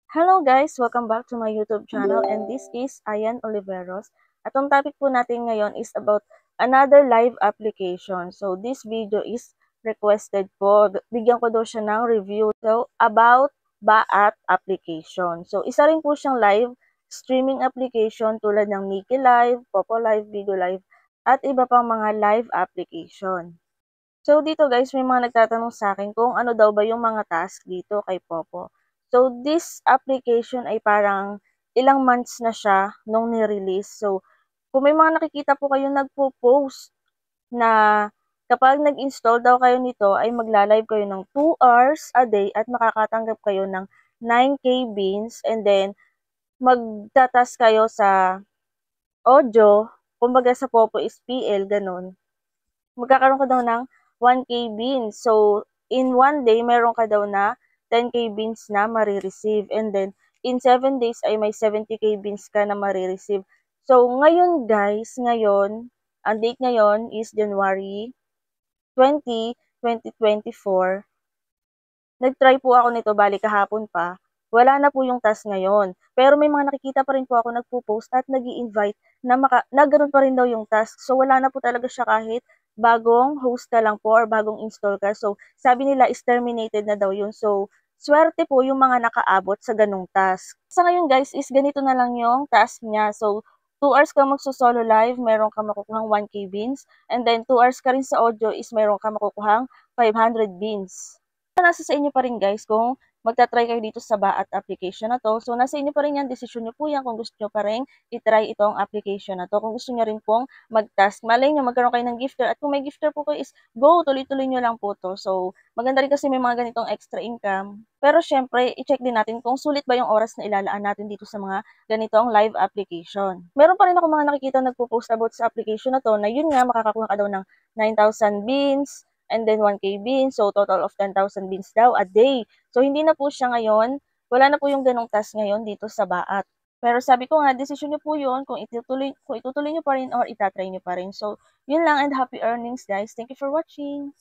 Hello guys! Welcome back to my YouTube channel and this is Ayan Oliveros. At ang topic po natin ngayon is about another live application. So this video is requested po. Bigyan ko daw siya ng review. So about Baat application. So isa rin po siyang live streaming application tulad ng Niki Live, Popo Live, Video Live at iba pang mga live application. So dito guys, may mga nagtatanong sa akin kung ano daw ba yung mga task dito kay Popo. So this application ay parang ilang months na siya nung ni-release. So kung may mga nakikita po kayo nagpo-post na kapag nag-install daw kayo nito ay magla-live kayo ng 2 hours a day at makakatanggap kayo ng 9K beans and then magta-task kayo sa audio, kumbaga sa Popo is PL, ganun. Magkakaroon ka daw ng 1K beans. So, in 1 day, meron ka daw na 10K beans na marireceive. And then, in 7 days ay may 70K beans ka na marireceive. So, ngayon guys, ang date ngayon is January 20, 2024. Nag-try po ako nito, bali kahapon pa. Wala na po yung task ngayon. Pero may mga nakikita pa rin po ako nagpo-post at nag-i-invite na ganun pa rin daw yung task. So, wala na po talaga siya kahit bagong host ka lang po or bagong install ka. So, sabi nila is terminated na daw yun. So, swerte po yung mga nakaabot sa ganung task. Sa ngayon guys, is ganito na lang yung task niya. So, 2 hours ka magso-solo live, meron ka makukuhang 1K beans. And then, 2 hours ka rin sa audio is meron ka makukuhang 500 beans. Nasa sa inyo pa rin guys kung magta-try kayo dito sa Baat application na 'to. So, nasa inyo pa rin yan, desisyon niyo po yan kung gusto niyo pa rin i-try itong application na 'to. Kung gusto niyo rin pong mag-task, malay niyo magkaroon kayo ng gifter at kung may gifter po kayo is go, tuloy-tuloy niyo lang po 'to. So, maganda rin kasi may mga ganitong extra income. Pero syempre, i-check din natin kung sulit ba yung oras na ilalaan natin dito sa mga ganitong live application. Meron pa rin ako mga nakikita nagpo-post about sa application na 'to na yun nga makakakuha ka daw ng 9,000 beans, and then 1K beans, so total of 10,000 beans daw a day. So hindi na po siya ngayon, wala na po yung ganong task ngayon dito sa Baat. Pero sabi ko nga, desisyon niyo po yun kung itutuloy niyo pa rin or itatry niyo pa rin. So, yun lang and happy earnings guys. Thank you for watching.